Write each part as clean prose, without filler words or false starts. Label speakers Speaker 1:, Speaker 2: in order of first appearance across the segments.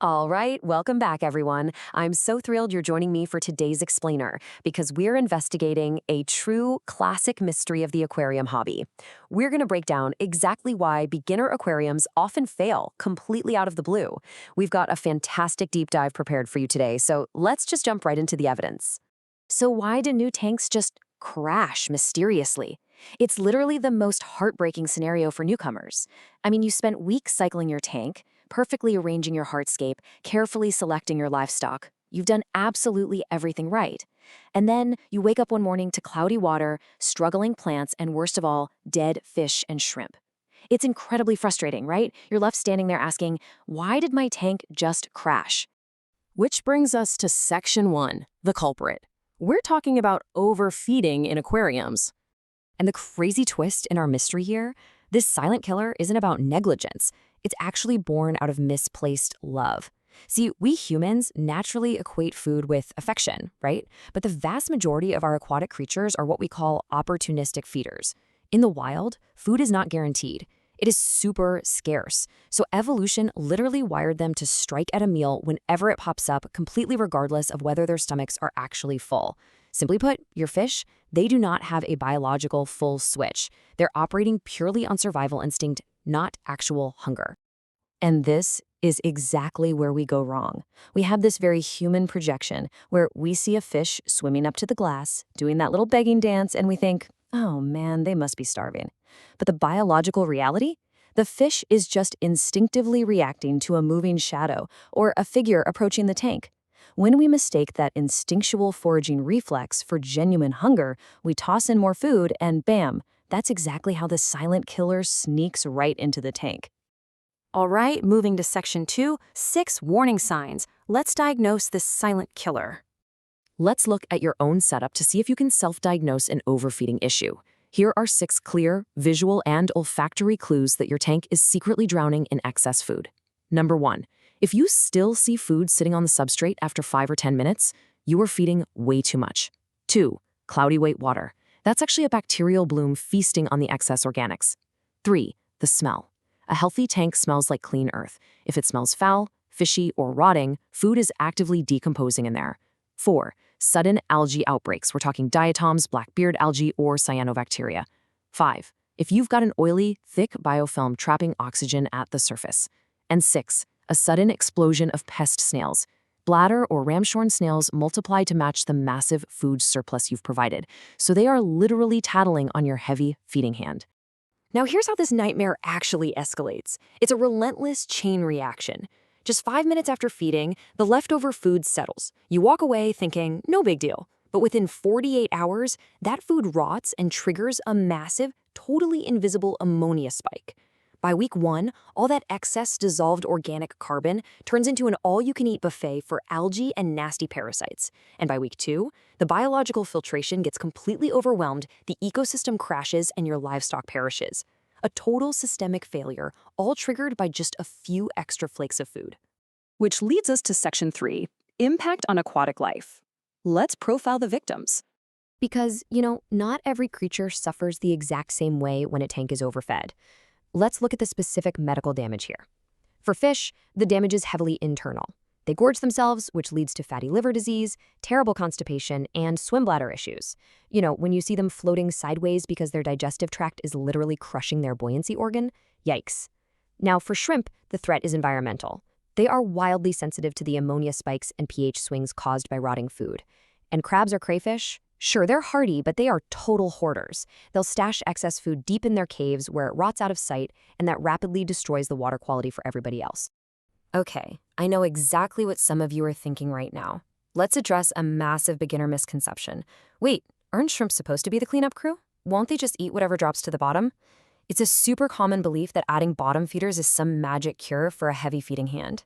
Speaker 1: All right, welcome back, everyone. I'm so thrilled you're joining me for today's explainer because we're investigating a true classic mystery of the aquarium hobby. We're going to break down exactly why beginner aquariums often fail completely out of the blue. We've got a fantastic deep dive prepared for you today, so let's just jump right into the evidence. So, why do new tanks just crash mysteriously? It's literally the most heartbreaking scenario for newcomers. I mean, you spent weeks cycling your tank, perfectly arranging your hardscape, carefully selecting your livestock. You've done absolutely everything right. And then you wake up one morning to cloudy water, struggling plants, and worst of all, dead fish and shrimp. It's incredibly frustrating, right? You're left standing there asking, why did my tank just crash?
Speaker 2: Which brings us to section 1, the culprit. We're talking about overfeeding in aquariums.
Speaker 1: And the crazy twist in our mystery here, this silent killer isn't about negligence. It's actually born out of misplaced love. See, we humans naturally equate food with affection, right? But the vast majority of our aquatic creatures are what we call opportunistic feeders. In the wild, food is not guaranteed. It is super scarce. So evolution literally wired them to strike at a meal whenever it pops up, completely regardless of whether their stomachs are actually full. Simply put, your fish, they do not have a biological full switch. They're operating purely on survival instinct, not actual hunger. And this is exactly where we go wrong. We have this very human projection where we see a fish swimming up to the glass, doing that little begging dance, and we think, oh man, they must be starving. But the biological reality? The fish is just instinctively reacting to a moving shadow or a figure approaching the tank. When we mistake that instinctual foraging reflex for genuine hunger, we toss in more food and bam, that's exactly how the silent killer sneaks right into the tank.
Speaker 2: All right, moving to section 2, 6 warning signs. Let's diagnose this silent killer.
Speaker 1: Let's look at your own setup to see if you can self-diagnose an overfeeding issue. Here are 6 clear, visual, and olfactory clues that your tank is secretly drowning in excess food. Number 1. If you still see food sitting on the substrate after 5 or 10 minutes, you are feeding way too much. 2. Cloudy white water. That's actually a bacterial bloom feasting on the excess organics. 3. The smell. A healthy tank smells like clean earth. If it smells foul, fishy, or rotting, food is actively decomposing in there. 4. Sudden algae outbreaks. We're talking diatoms, blackbeard algae, or cyanobacteria. 5. If you've got an oily, thick biofilm trapping oxygen at the surface. And 6. A sudden explosion of pest snails. Bladder or ramshorn snails multiply to match the massive food surplus you've provided, so they are literally tattling on your heavy feeding hand. Now here's how this nightmare actually escalates. It's a relentless chain reaction. Just 5 minutes after feeding, the leftover food settles. You walk away thinking, no big deal. But within 48 hours, that food rots and triggers a massive, totally invisible ammonia spike. By week 1, all that excess dissolved organic carbon turns into an all-you-can-eat buffet for algae and nasty parasites. And by week 2, the biological filtration gets completely overwhelmed, the ecosystem crashes, and your livestock perishes. A total systemic failure, all triggered by just a few extra flakes of food.
Speaker 3: Which leads us to section 3, impact on aquatic life. Let's profile the victims.
Speaker 1: Because, not every creature suffers the exact same way when a tank is overfed. Let's look at the specific medical damage here. For fish, the damage is heavily internal. They gorge themselves, which leads to fatty liver disease, terrible constipation, and swim bladder issues. When you see them floating sideways because their digestive tract is literally crushing their buoyancy organ, yikes. Now, for shrimp, the threat is environmental. They are wildly sensitive to the ammonia spikes and pH swings caused by rotting food. And crabs or crayfish? Sure, they're hardy, but they are total hoarders. They'll stash excess food deep in their caves where it rots out of sight, and that rapidly destroys the water quality for everybody else. Okay, I know exactly what some of you are thinking right now. Let's address a massive beginner misconception. Wait, aren't shrimp supposed to be the cleanup crew? Won't they just eat whatever drops to the bottom? It's a super common belief that adding bottom feeders is some magic cure for a heavy feeding hand.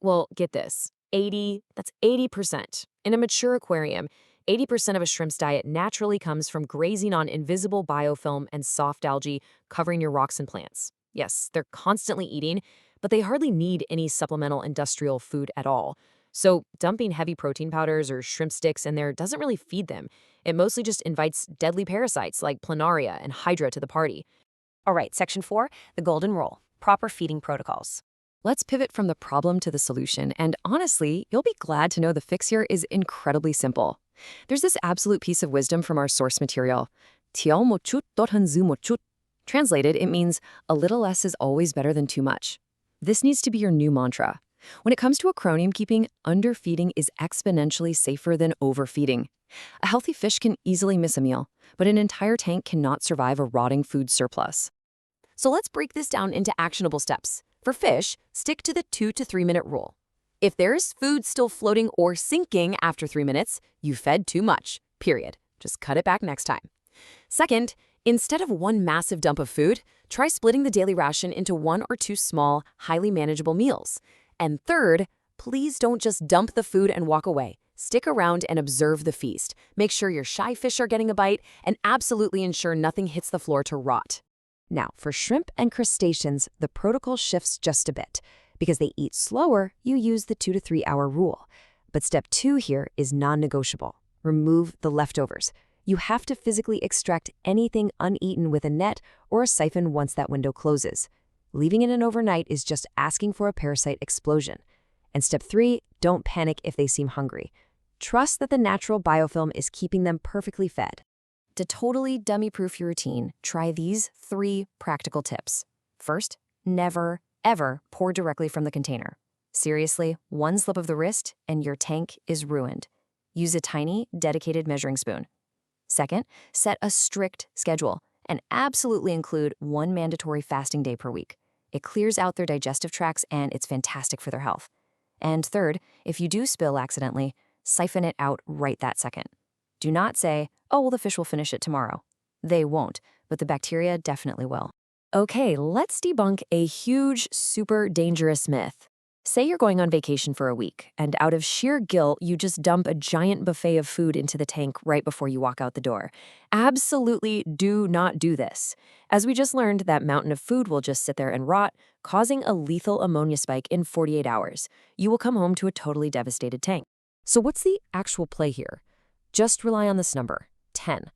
Speaker 1: Well, get this, that's 80%. In a mature aquarium, 80% of a shrimp's diet naturally comes from grazing on invisible biofilm and soft algae covering your rocks and plants. Yes, they're constantly eating, but they hardly need any supplemental industrial food at all. So dumping heavy protein powders or shrimp sticks in there doesn't really feed them. It mostly just invites deadly parasites like planaria and hydra to the party.
Speaker 4: All right, section 4, the golden rule, proper feeding protocols.
Speaker 2: Let's pivot from the problem to the solution, and honestly, you'll be glad to know the fix here is incredibly simple. There's this absolute piece of wisdom from our source material. "Tiao mo chut dot han zu mo chut." Translated, it means a little less is always better than too much. This needs to be your new mantra. When it comes to aquarium keeping, underfeeding is exponentially safer than overfeeding. A healthy fish can easily miss a meal, but an entire tank cannot survive a rotting food surplus. So let's break this down into actionable steps. For fish, stick to the 2 to 3 minute rule. If there's food still floating or sinking after 3 minutes, you fed too much, period. Just cut it back next time. Second, instead of one massive dump of food, try splitting the daily ration into 1 or 2 small, highly manageable meals. And third, please don't just dump the food and walk away. Stick around and observe the feast. Make sure your shy fish are getting a bite, and absolutely ensure nothing hits the floor to rot. Now, for shrimp and crustaceans, the protocol shifts just a bit. Because they eat slower, you use the 2 to 3 hour rule. But step 2 here is non-negotiable. Remove the leftovers. You have to physically extract anything uneaten with a net or a siphon once that window closes. Leaving it in overnight is just asking for a parasite explosion. And step 3, don't panic if they seem hungry. Trust that the natural biofilm is keeping them perfectly fed. To totally dummy-proof your routine, try these 3 practical tips. First, never, ever pour directly from the container. Seriously, one slip of the wrist and your tank is ruined. Use a tiny, dedicated measuring spoon. Second, set a strict schedule and absolutely include 1 mandatory fasting day per week. It clears out their digestive tracts and it's fantastic for their health. And third, if you do spill accidentally, siphon it out right that second. Do not say, "Oh, well, the fish will finish it tomorrow." They won't, but the bacteria definitely will. Okay, let's debunk a huge, super dangerous myth. Say you're going on vacation for a week, and out of sheer guilt, you just dump a giant buffet of food into the tank right before you walk out the door. Absolutely do not do this. As we just learned, that mountain of food will just sit there and rot, causing a lethal ammonia spike in 48 hours. You will come home to a totally devastated tank. So what's the actual play here? Just rely on this number, 10.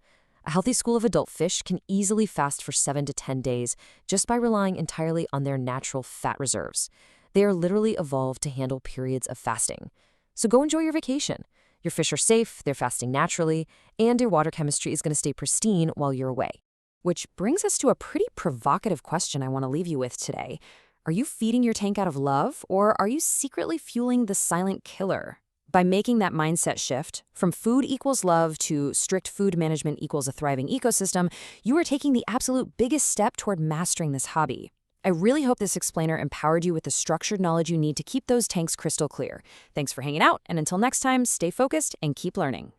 Speaker 2: A healthy school of adult fish can easily fast for 7 to 10 days just by relying entirely on their natural fat reserves. They are literally evolved to handle periods of fasting. So go enjoy your vacation. Your fish are safe, they're fasting naturally, and your water chemistry is going to stay pristine while you're away. Which brings us to a pretty provocative question I want to leave you with today. Are you feeding your tank out of love, or are you secretly fueling the silent killer? By making that mindset shift from food equals love to strict food management equals a thriving ecosystem, you are taking the absolute biggest step toward mastering this hobby. I really hope this explainer empowered you with the structured knowledge you need to keep those tanks crystal clear. Thanks for hanging out, and until next time, stay focused and keep learning.